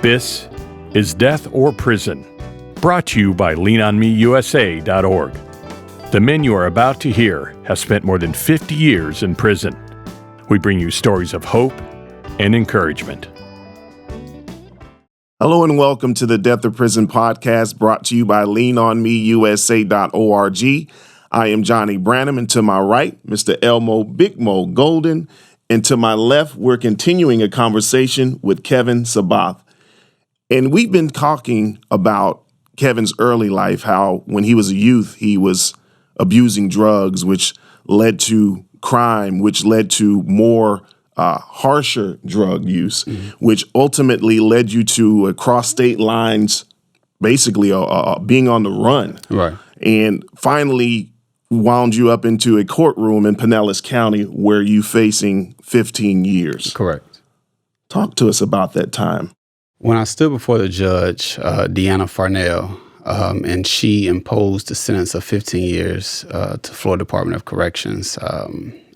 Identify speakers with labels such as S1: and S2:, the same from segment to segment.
S1: This is Death or Prison, brought to you by leanonmeusa.org. The men you are about to hear have spent more than 50 years in prison. We bring you stories of hope and encouragement.
S2: Hello and welcome to the Death or Prison podcast brought to you by leanonmeusa.org. I am Johnny Branham, and to my right, Mr. Elmo Big Mo Golden, and to my left, we're continuing a conversation with Kevin Sabbath. And we've been talking about Kevin's early life, how when he was a youth, he was abusing drugs, which led to crime, which led to more harsher drug use, which ultimately led you to cross state lines, basically being on the run.
S3: Right.
S2: And finally wound you up into a courtroom in Pinellas County where you facing 15 years.
S3: Correct.
S2: Talk to us about that time.
S3: When I stood before the judge, Deanna Farnell, and she imposed a sentence of 15 years to Florida Department of Corrections,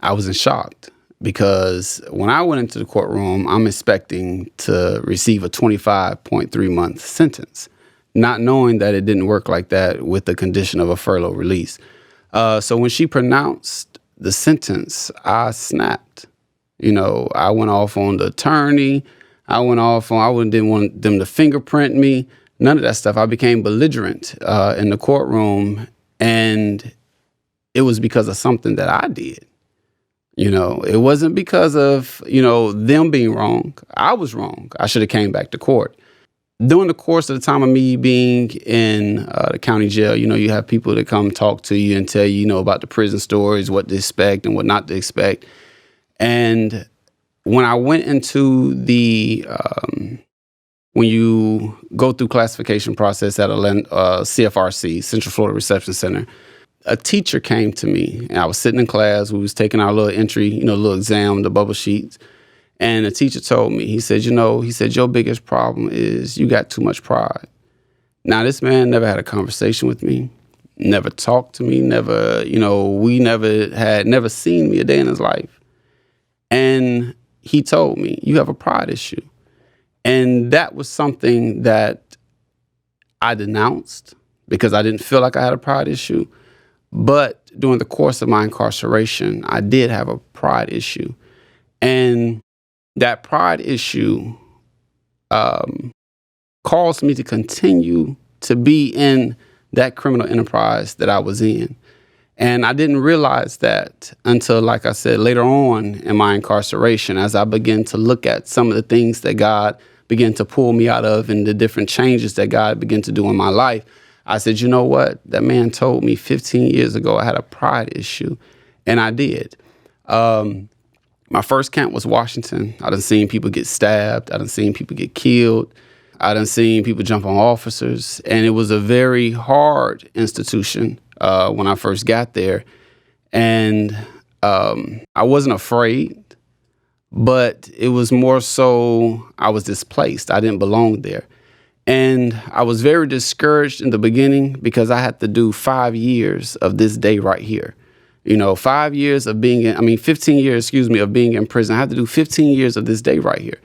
S3: I was in shock because when I went into the courtroom, I'm expecting to receive a 25.3-month sentence, not knowing that it didn't work like that with the condition of a furlough release. So when she pronounced the sentence, I snapped. You know, I went off on the attorney. I didn't want them to fingerprint me. None of that stuff. I became belligerent in the courtroom, and it was because of something that I did. You know, it wasn't because of, them being wrong. I was wrong. I should have came back to court. During the course of the time of me being in the county jail, you have people that come talk to you and tell you, about the prison stories, what to expect and what not to expect. And when I went into the, when you go through classification process at a CFRC, Central Florida Reception Center, a teacher came to me, and I was sitting in class. We was taking our little entry, little exam, the bubble sheets. And the teacher told me, he said, your biggest problem is you got too much pride. Now, this man never had a conversation with me, never talked to me, never seen me a day in his life. And he told me, you have a pride issue. And that was something that I denounced because I didn't feel like I had a pride issue. But during the course of my incarceration, I did have a pride issue. And that pride issue caused me to continue to be in that criminal enterprise that I was in. And I didn't realize that until, like I said, later on in my incarceration, as I began to look at some of the things that God began to pull me out of and the different changes that God began to do in my life. I said, you know what? That man told me 15 years ago I had a pride issue, and I did. My first camp was Washington. I done seen people get stabbed. I done seen people get killed. I done seen people jump on officers. And it was a very hard institution when I first got there. And I wasn't afraid, but it was more so I was displaced. I didn't belong there. And I was very discouraged in the beginning because I had to do 5 years of this day right here. 5 years of 15 years, of being in prison. I had to do 15 years of this day right here.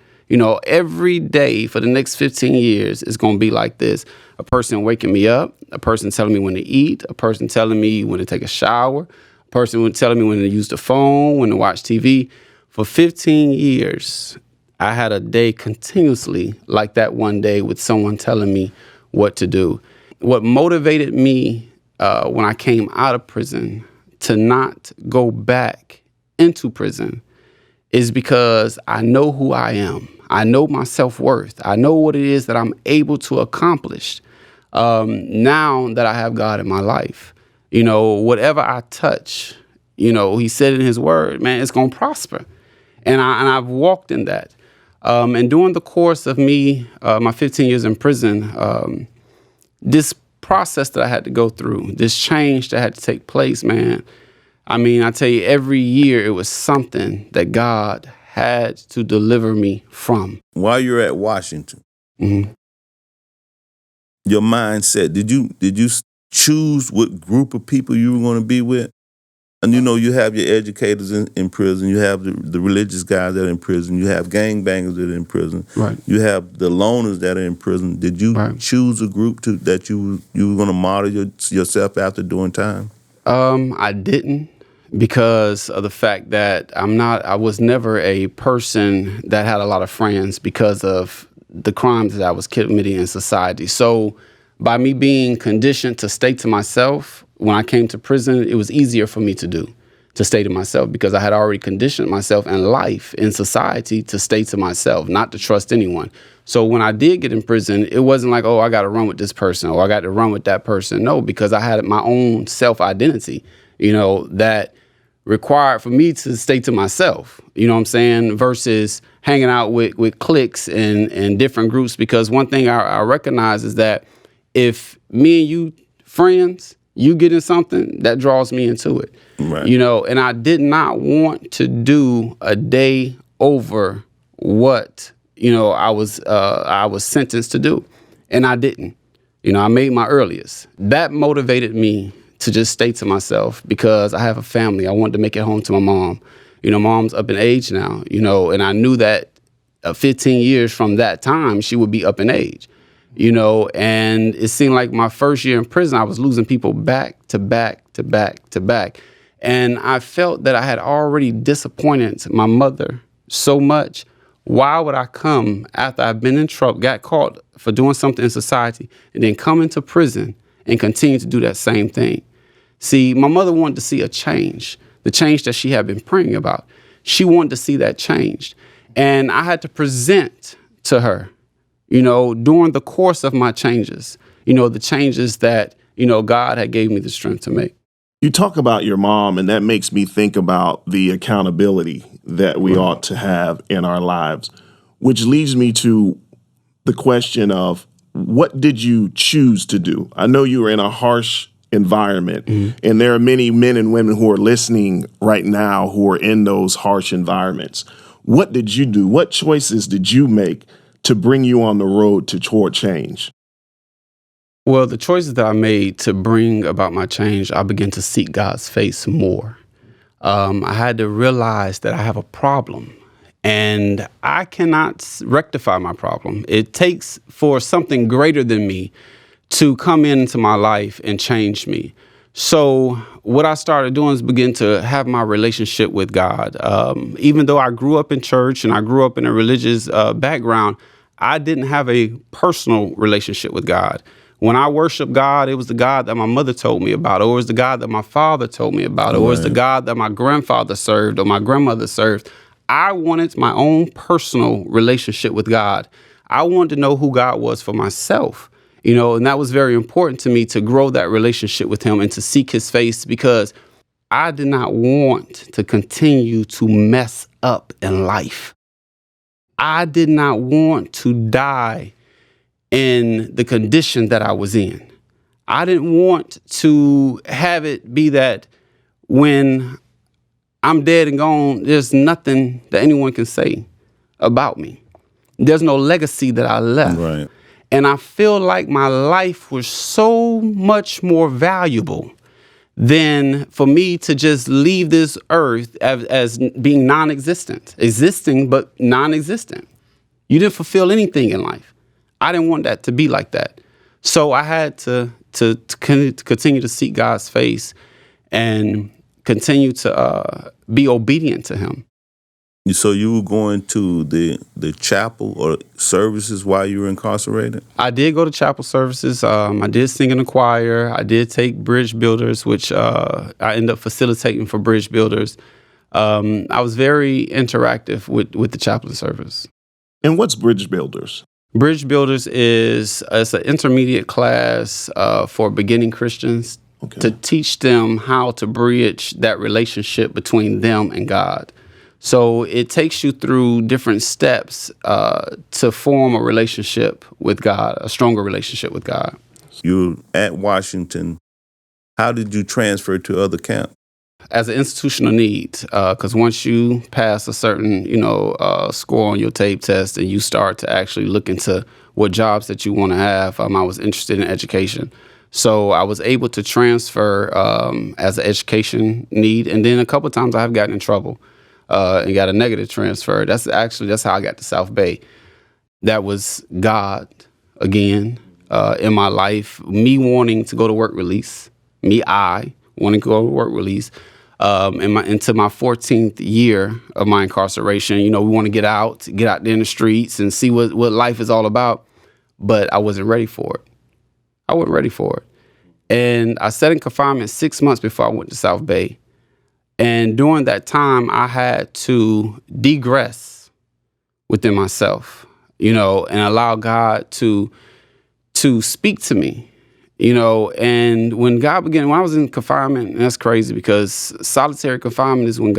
S3: Every day for the next 15 years is going to be like this. A person waking me up, a person telling me when to eat, a person telling me when to take a shower, a person telling me when to use the phone, when to watch TV. For 15 years, I had a day continuously like that one day with someone telling me what to do. What motivated me when I came out of prison to not go back into prison is because I know who I am. I know my self-worth. I know what it is that I'm able to accomplish now that I have God in my life. Whatever I touch, he said in his word, man, it's going to prosper. And I've walked in that. And during the course of me, my 15 years in prison, this process that I had to go through, this change that had to take place, man. I tell you, every year it was something that God had to deliver me from.
S4: While you're at Washington,
S3: Mm-hmm.
S4: your mindset, did you choose what group of people you were going to be with? And you have your educators in prison. You have the religious guys that are in prison. You have gangbangers that are in prison.
S3: Right.
S4: You have the loners that are in prison. Did you choose a group that you were going to model yourself after doing time?
S3: I didn't, because of the fact that I was never a person that had a lot of friends because of the crimes that I was committing in society. So by me being conditioned to stay to myself, when I came to prison, it was easier for me to stay to myself, because I had already conditioned myself in life, in society, to stay to myself, not to trust anyone. So when I did get in prison, it wasn't like, oh, I got to run with this person or I got to run with that person. No, because I had my own self-identity, that required for me to stay to myself, you know what I'm saying, versus hanging out with cliques and different groups. Because one thing I recognize is that if me and you friends, you get in something, that draws me into it.
S4: Right.
S3: And I did not want to do a day over what, I was sentenced to do. And I didn't. I made my earliest. That motivated me to just stay to myself, because I have a family. I wanted to make it home to my mom. Mom's up in age now, and I knew that 15 years from that time, she would be up in age. And it seemed like my first year in prison, I was losing people back to back to back to back. And I felt that I had already disappointed my mother so much. Why would I come after I've been in trouble, got caught for doing something in society, and then come into prison and continue to do that same thing? See, my mother wanted to see a change, the change that she had been praying about. She wanted to see that changed. And I had to present to her, during the course of my changes, the changes that, God had gave me the strength to make.
S2: You talk about your mom, and that makes me think about the accountability that we ought to have in our lives, which leads me to the question of, what did you choose to do? I know you were in a harsh environment, and there are many men and women who are listening right now who are in those harsh environments. What did you do? What choices did you make to bring you on the road toward change?
S3: Well, the choices that I made to bring about my change, I began to seek God's face more. I had to realize that I have a problem, and I cannot rectify my problem. It takes for something greater than me to come into my life and change me. So what I started doing is begin to have my relationship with God. Even though I grew up in church and I grew up in a religious background, I didn't have a personal relationship with God. When I worshiped God, it was the God that my mother told me about, or it was the God that my father told me about, or it was the God that my grandfather served or my grandmother served. I wanted my own personal relationship with God. I wanted to know who God was for myself, and that was very important to me, to grow that relationship with him and to seek his face, because I did not want to continue to mess up in life. I did not want to die in the condition that I was in. I didn't want to have it be that when I'm dead and gone, there's nothing that anyone can say about me. There's no legacy that I left.
S4: Right.
S3: And I feel like my life was so much more valuable than for me to just leave this earth as being non-existent, existing, but non-existent. You didn't fulfill anything in life. I didn't want that to be like that. So I had to continue to seek God's face and continue to be obedient to him.
S4: So you were going to the chapel or services while you were incarcerated? I
S3: did go to chapel services. I did sing in the choir. I did take bridge builders, which I ended up facilitating for bridge builders. I was very interactive with the chaplain service.
S2: And what's bridge builders?
S3: Bridge builders is an intermediate class for beginning Christians to teach them how to bridge that relationship between them and God. So it takes you through different steps to form a relationship with God, a stronger relationship with God.
S4: You're at Washington. How did you transfer to other camps?
S3: As an institutional need, because once you pass a certain, score on your tape test and you start to actually look into what jobs that you want to have, I was interested in education. So I was able to transfer as an education need. And then a couple of times I have gotten in trouble and got a negative transfer. That's how I got to South Bay. That was God again in my life, me wanting to go to work release, I wanting to go to work release. Into my 14th year of my incarceration, we want to get out there in the streets and see what life is all about. But I wasn't ready for it. I wasn't ready for it. And I sat in confinement 6 months before I went to South Bay. And during that time, I had to degress within myself, and allow God to speak to me. And when I was in confinement, and that's crazy because solitary confinement is when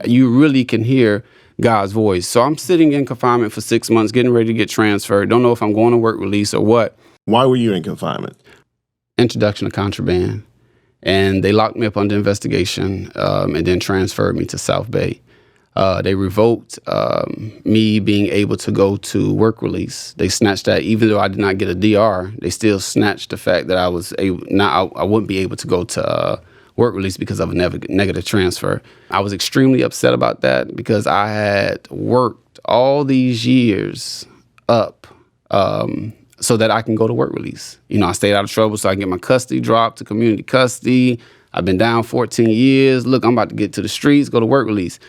S3: you really can hear God's voice. So I'm sitting in confinement for 6 months, getting ready to get transferred. Don't know if I'm going to work release or what.
S2: Why were you in confinement?
S3: Introduction to contraband. And they locked me up under investigation and then transferred me to South Bay. They revoked me being able to go to work release. They snatched that, even though I did not get a DR. They still snatched the fact that I wouldn't be able to go to work release because of a negative transfer. I was extremely upset about that because I had worked all these years up so that I can go to work release. I stayed out of trouble so I can get my custody dropped to community custody. I've been down 14 years. Look, I'm about to get to the streets, go to work release.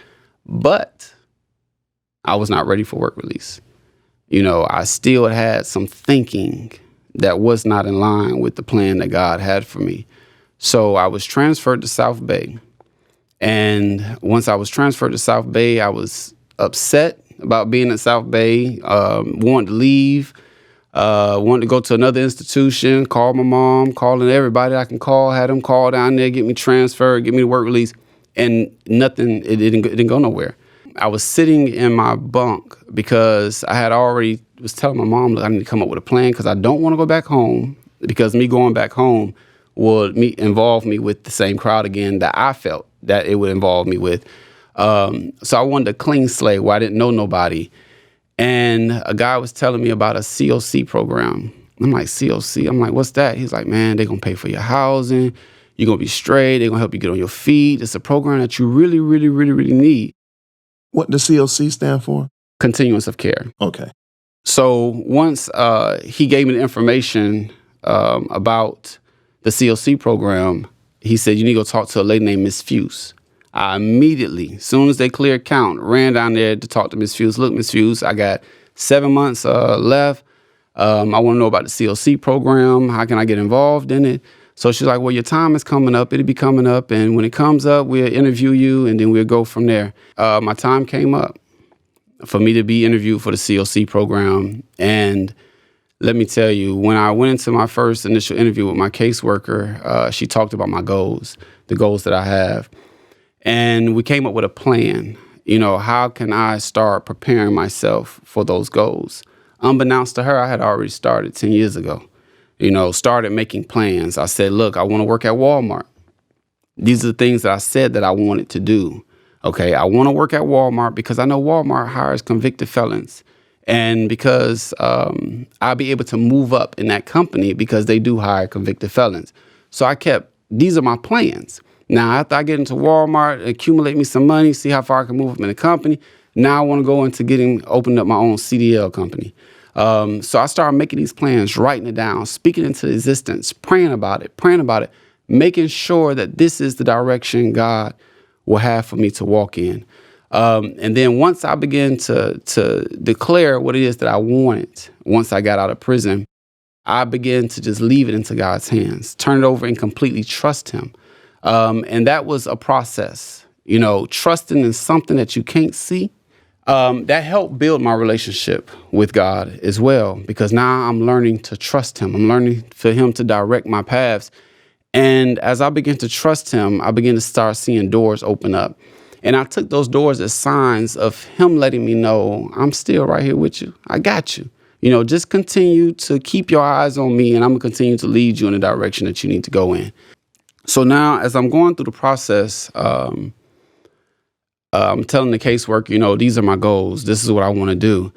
S3: But I was not ready for work release. I still had some thinking that was not in line with the plan that God had for me. So I was transferred to South Bay. And once I was transferred to South Bay, I was upset about being at South Bay, wanted to leave, wanted to go to another institution, call my mom, calling everybody I can call, had them call down there, get me transferred, get me to work release. And nothing, it didn't go nowhere. I was sitting in my bunk because I had already was telling my mom that I need to come up with a plan because I don't want to go back home because me going back home would involve me with the same crowd again that I felt that it would involve me with. So I wanted a clean slate where I didn't know nobody. And a guy was telling me about a COC program. I'm like, COC? I'm like, what's that? He's like, man, they're going to pay for your housing. You're going to be straight. They're going to help you get on your feet. It's a program that you really, really, really, really need.
S2: What does COC stand for?
S3: Continuance of care.
S2: Okay.
S3: So once he gave me the information about the COC program, he said, you need to go talk to a lady named Miss Fuse. I immediately, as soon as they cleared count, ran down there to talk to Miss Fuse. Look, Miss Fuse, I got 7 months left. I want to know about the COC program. How can I get involved in it? So she's like, well, your time is coming up. It'll be coming up. And when it comes up, we'll interview you and then we'll go from there. My time came up for me to be interviewed for the COC program. And let me tell you, when I went into my first initial interview with my caseworker, she talked about my goals, the goals that I have. And we came up with a plan. How can I start preparing myself for those goals? Unbeknownst to her, I had already started 10 years ago. Started making plans. I said, look, I want to work at Walmart. These are the things that I said that I wanted to do. Okay, I want to work at Walmart because I know Walmart hires convicted felons. And because I'll be able to move up in that company because they do hire convicted felons. So these are my plans. Now, after I get into Walmart, accumulate me some money, see how far I can move up in the company. Now I want to go into opening up my own CDL company. So I started making these plans, writing it down, speaking into existence, praying about it, making sure that this is the direction God will have for me to walk in. And then once I began to declare what it is that I wanted, once I got out of prison, I began to just leave it into God's hands, turn it over and completely trust him. And that was a process, trusting in something that you can't see. That helped build my relationship with God as well, because now I'm learning to trust him. I'm learning for him to direct my paths. And as I begin to trust him, I begin to start seeing doors open up. And I took those doors as signs of him letting me know, I'm still right here with you. I got you. Just continue to keep your eyes on me, and I'm going to continue to lead you in the direction that you need to go in. So now, as I'm going through the process, I'm telling the caseworker, these are my goals. This is what I want to do.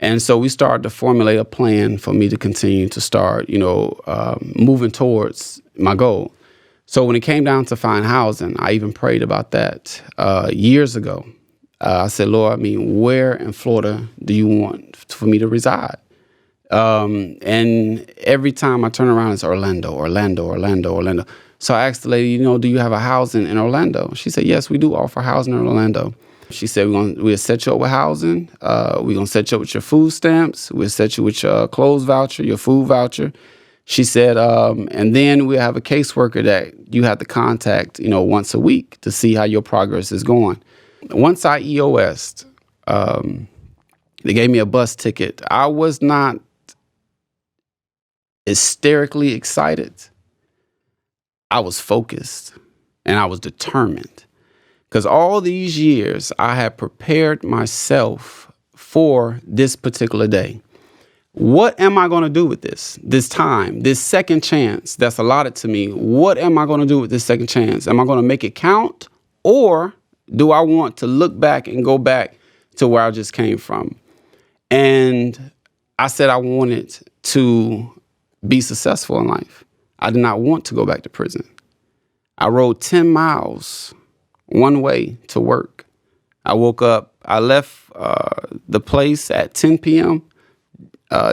S3: And so we started to formulate a plan for me to continue to start, moving towards my goal. So when it came down to find housing, I even prayed about that years ago. I said, Lord, where in Florida do you want for me to reside? And every time I turn around, it's Orlando. So I asked the lady, do you have a housing in Orlando? She said, yes, we do offer housing in Orlando. She said, we'll set you up with housing. We're going to set you up with your food stamps. We'll set you with your clothes voucher, your food voucher. She said, and then we'll have a caseworker that you have to contact, once a week to see how your progress is going. Once I EOS'd, they gave me a bus ticket. I was not hysterically excited. I was focused and I was determined. Because all these years, I had prepared myself for this particular day. What am I going to do with this time, this second chance that's allotted to me? What am I going to do with this second chance? Am I going to make it count? Or do I want to look back and go back to where I just came from? And I said I wanted to be successful in life. I did not want to go back to prison. I rode 10 miles one way to work. I woke up, I left the place at 10 p.m.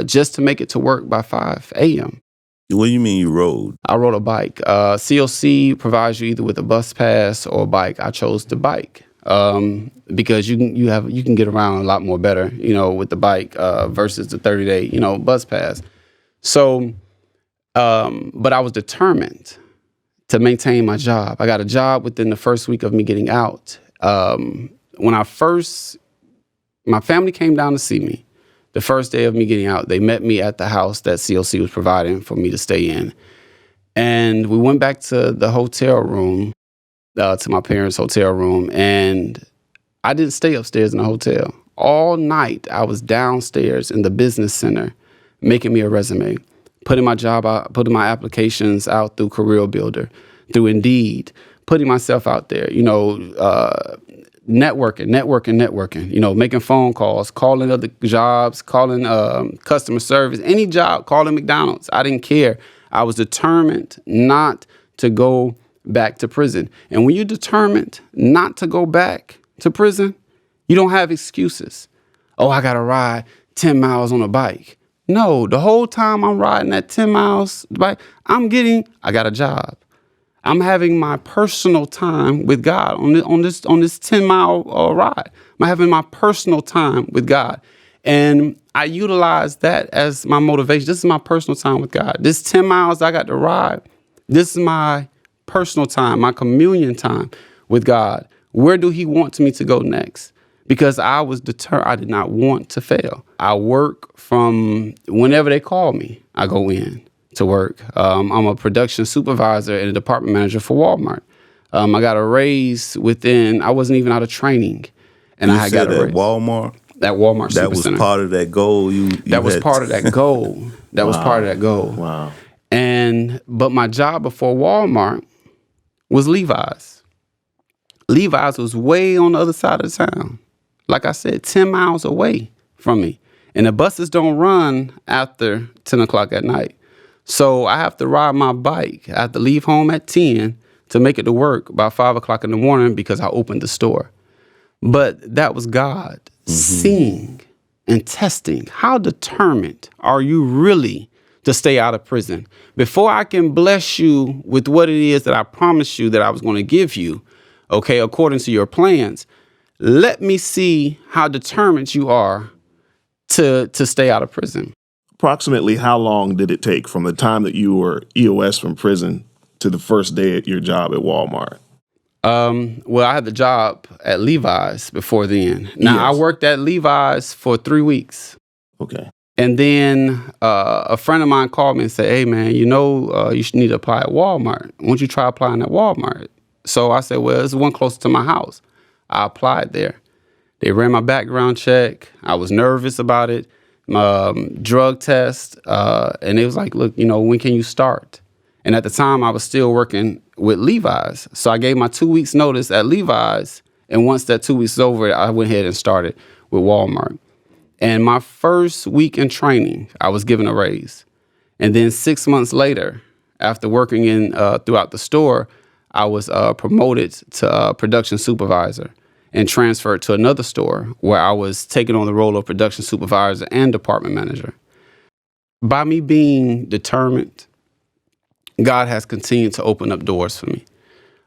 S3: Just to make it to work by 5 a.m.
S4: What do you mean you rode?
S3: I rode a bike. COC provides you either with a bus pass or a bike. I chose the bike because you can get around a lot more better, with the bike versus the 30-day, bus pass. So, but I was determined to maintain my job. I got a job within the first week of me getting out. When my family came down to see me, the first day of me getting out, they met me at the house that COC was providing for me to stay in. And we went back to the hotel room, to my parents' hotel room, and I didn't stay upstairs in the hotel. All night, I was downstairs in the business center making me a resume, putting my job out, putting my applications out through Career Builder, through Indeed, putting myself out there, networking, making phone calls, calling other jobs, calling customer service, any job, calling McDonald's. I didn't care. I was determined not to go back to prison. And when you're determined not to go back to prison, you don't have excuses. Oh, I got to ride 10 miles on a bike. No, the whole time I'm riding that 10 miles bike, I got a job. I'm having my personal time with God on this 10-mile ride. I'm having my personal time with God. And I utilize that as my motivation. This is my personal time with God. This 10 miles I got to ride, this is my personal time, my communion time with God. Where do he want me to go next? Because I was determined. I did not want to fail. I work from whenever they call me, I go in to work. I'm a production supervisor and a department manager for Walmart. I got a raise I wasn't even out of training. And I got a raise.
S4: Walmart?
S3: At Walmart
S4: That was part of that goal.
S3: That was part of that goal. That was part of that goal.
S2: Wow.
S3: But my job before Walmart was Levi's. Levi's was way on the other side of the town. Like I said, 10 miles away from me. And the buses don't run after 10 o'clock at night. So I have to ride my bike. I have to leave home at 10 to make it to work by 5 o'clock in the morning because I opened the store. But that was God seeing and testing. How determined are you really to stay out of prison? Before I can bless you with what it is that I promised you that I was going to give you, okay, according to your plans, let me see how determined you are to stay out of prison.
S2: Approximately how long did it take from the time that you were EOS from prison to the first day at your job at Walmart?
S3: Well, I had the job at Levi's before then. Now, I worked at Levi's for 3 weeks.
S2: Okay.
S3: And then a friend of mine called me and said, hey, man, you need to apply at Walmart. Why don't you try applying at Walmart? So I said, well, there's one close to my house. I applied there. They ran my background check. I was nervous about it. Drug test. And it was like, look, when can you start? And at the time, I was still working with Levi's. So I gave my 2 weeks notice at Levi's. And once that 2 weeks was over, I went ahead and started with Walmart. And my first week in training, I was given a raise. And then 6 months later, after working in throughout the store, I was promoted to production supervisor and transferred to another store where I was taking on the role of production supervisor and department manager. By me being determined, God has continued to open up doors for me.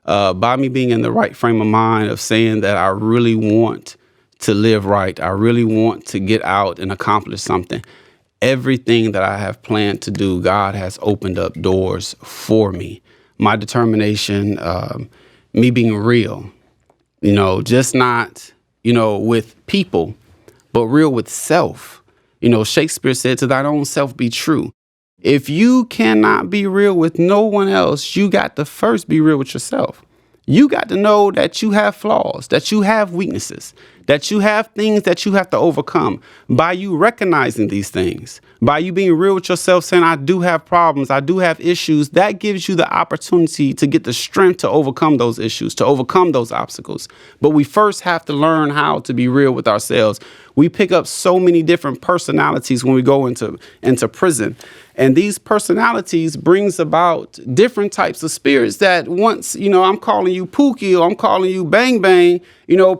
S3: By me being in the right frame of mind of saying that I really want to live right, I really want to get out and accomplish something, everything that I have planned to do, God has opened up doors for me. My determination, me being real, just not, with people, but real with self. Shakespeare said, "To thine own self be true." If you cannot be real with no one else, you got to first be real with yourself. You got to know that you have flaws, that you have weaknesses, that you have things that you have to overcome. By you recognizing these things, by you being real with yourself, saying, I do have problems, I do have issues, that gives you the opportunity to get the strength to overcome those issues, to overcome those obstacles. But we first have to learn how to be real with ourselves. We pick up so many different personalities when we go into prison. And these personalities brings about different types of spirits that once, I'm calling you Pookie or I'm calling you Bang Bang,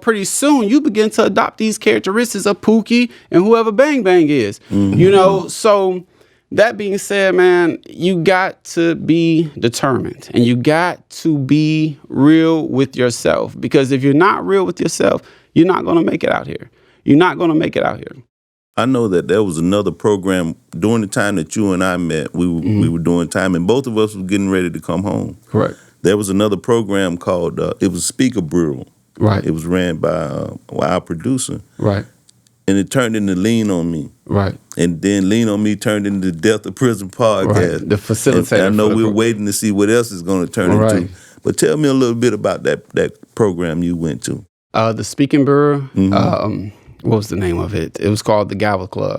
S3: pretty soon you begin to adopt these characteristics of Pookie and whoever Bang Bang is, So that being said, man, you got to be determined and you got to be real with yourself, because if you're not real with yourself, you're not going to make it out here. You're not going to make it out here.
S4: I know that there was another program during the time that you and I met. We were doing time, and both of us were getting ready to come home.
S3: Correct.
S4: There was another program called, it was Speaker Bureau.
S3: Right.
S4: It was ran by our producer.
S3: Right.
S4: And it turned into Lean on Me.
S3: Right.
S4: And then Lean on Me turned into Death of Prison podcast.
S3: Right. The facilitator.
S4: And I know we're waiting to see what else is going to turn into. But tell me a little bit about that program you went to.
S3: The Speaking Bureau. What was the name of it? It was called the Gavel Club.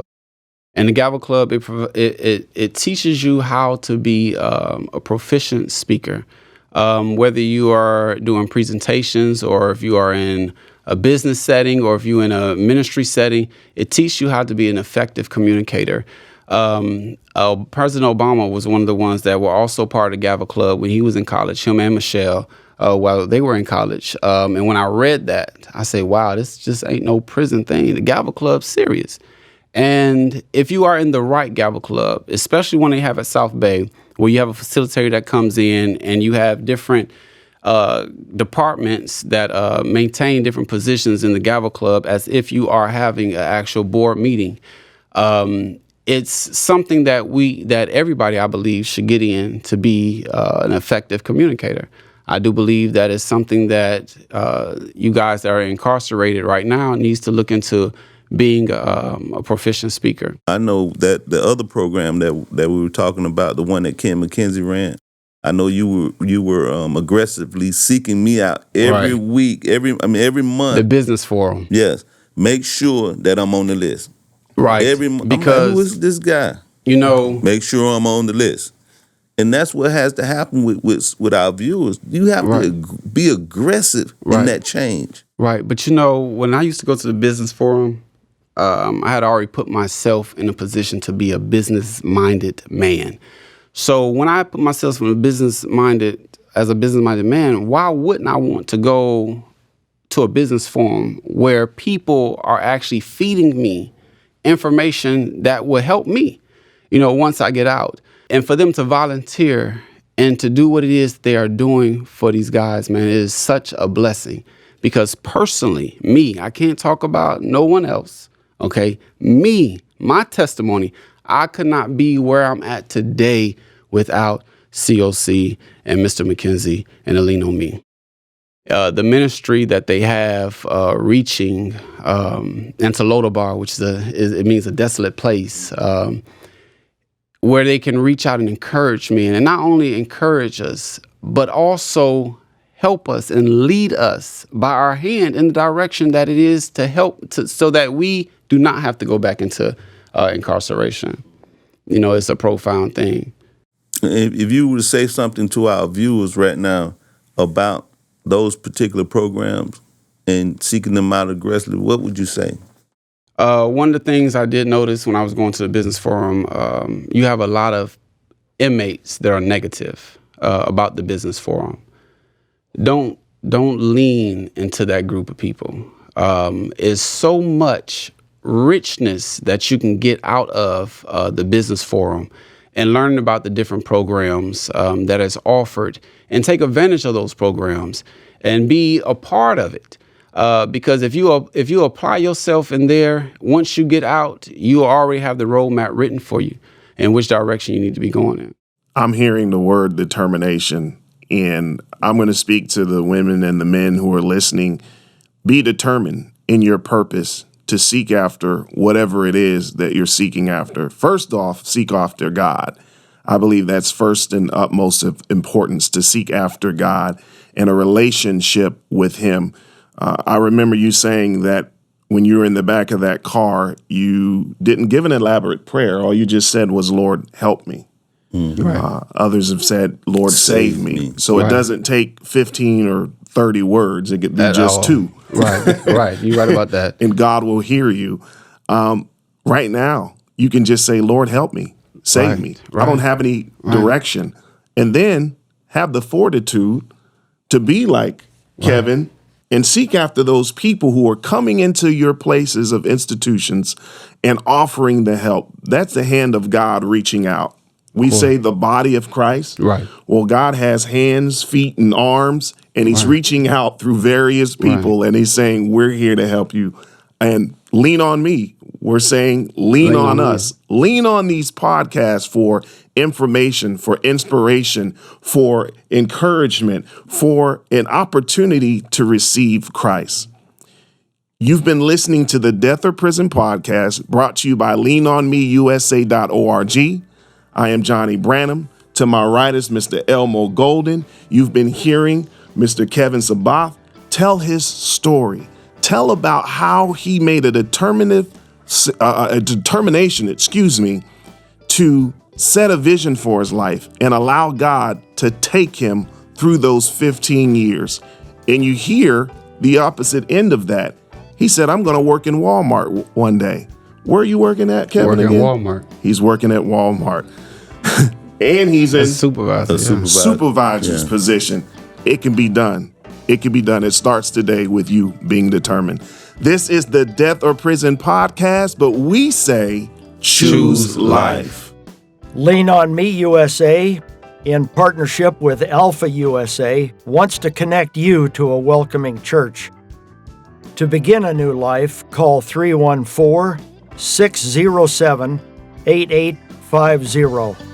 S3: And the Gavel Club, it teaches you how to be a proficient speaker. Whether you are doing presentations or if you are in a business setting or if you're in a ministry setting, it teaches you how to be an effective communicator. President Obama was one of the ones that were also part of the Gavel Club when he was in college, him and Michelle, while they were in college. And when I read that, I say, wow, this just ain't no prison thing. The Gavel Club's serious. And if you are in the right Gavel Club, especially when they have at South Bay, where you have a facilitator that comes in and you have different departments that maintain different positions in the Gavel Club as if you are having an actual board meeting, it's something that everybody, I believe, should get in to be an effective communicator. I do believe that is something that you guys that are incarcerated right now needs to look into, being a proficient speaker. I
S4: know that the other program that we were talking about, the one that Ken McKenzie ran, I know you were aggressively seeking me out every week, every month.
S3: The business forum.
S4: Yes, make sure that I'm on the list.
S3: Right.
S4: Every month.
S3: Because
S4: who is this guy? Make sure I'm on the list. And that's what has to happen with our viewers. You have to be aggressive in that change.
S3: Right. But when I used to go to the business forum, I had already put myself in a position to be a business-minded man. So when I put myself as a business-minded man, why wouldn't I want to go to a business forum where people are actually feeding me information that will help me, once I get out? And for them to volunteer and to do what it is they are doing for these guys, man, it is such a blessing. Because personally, me, I can't talk about no one else, okay? Me, my testimony, I could not be where I'm at today without COC and Mr. McKenzie and Lean on Me. The ministry that they have reaching into Lodabar, which it means a desolate place, where they can reach out and encourage me, and not only encourage us, but also help us and lead us by our hand in the direction that it is to help so that we do not have to go back into incarceration. It's a profound thing.
S4: If you were to say something to our viewers right now about those particular programs and seeking them out aggressively, what would you say?
S3: One of the things I did notice when I was going to the business forum, you have a lot of inmates that are negative about the business forum. Don't lean into that group of people. It's so much richness that you can get out of the business forum and learn about the different programs that is offered and take advantage of those programs and be a part of it. Because if you apply yourself in there, once you get out, you already have the roadmap written for you in which direction you need to be going in.
S2: I'm hearing the word determination, and I'm going to speak to the women and the men who are listening. Be determined in your purpose to seek after whatever it is that you're seeking after. First off, seek after God. I believe that's first and utmost of importance, to seek after God and a relationship with Him. I remember you saying that when you were in the back of that car, you didn't give an elaborate prayer. All you just said was, Lord, help me.
S3: Mm-hmm. Right.
S2: Others have said, Lord, save me. So It doesn't take 15 or 30 words. It could be just 2.
S3: Right. You're right about that.
S2: And God will hear you. Right now, you can just say, Lord, help me. Save me. I don't have any direction. And then have the fortitude to be like Kevin and seek after those people who are coming into your places of institutions and offering the help. That's the hand of God reaching out. We say the body of Christ. Right. Well, God has hands, feet, and arms, and He's reaching out through various people, and He's saying, we're here to help you. And lean on me. We're saying, lean on us. Lean on these podcasts for information, for inspiration, for encouragement, for an opportunity to receive Christ. You've been listening to the Death or Prison podcast, brought to you by leanonmeusa.org. I am Johnny Branham. To my right is Mr. Elmo Golden. You've been hearing Mr. Kevin Sabbath tell his story. Tell about how he made a determination, to set a vision for his life and allow God to take him through those 15 years. And you hear the opposite end of that. He said, I'm going to work in Walmart one day. Where are you working at, Kevin?
S3: Working at Walmart.
S2: He's working at Walmart. And he's in supervisor's position. It can be done. It can be done. It starts today with you being determined. This is the Death or Prison podcast, but we say choose life.
S5: Lean on Me USA, in partnership with Alpha USA, wants to connect you to a welcoming church. To begin a new life, call 314-607-8850.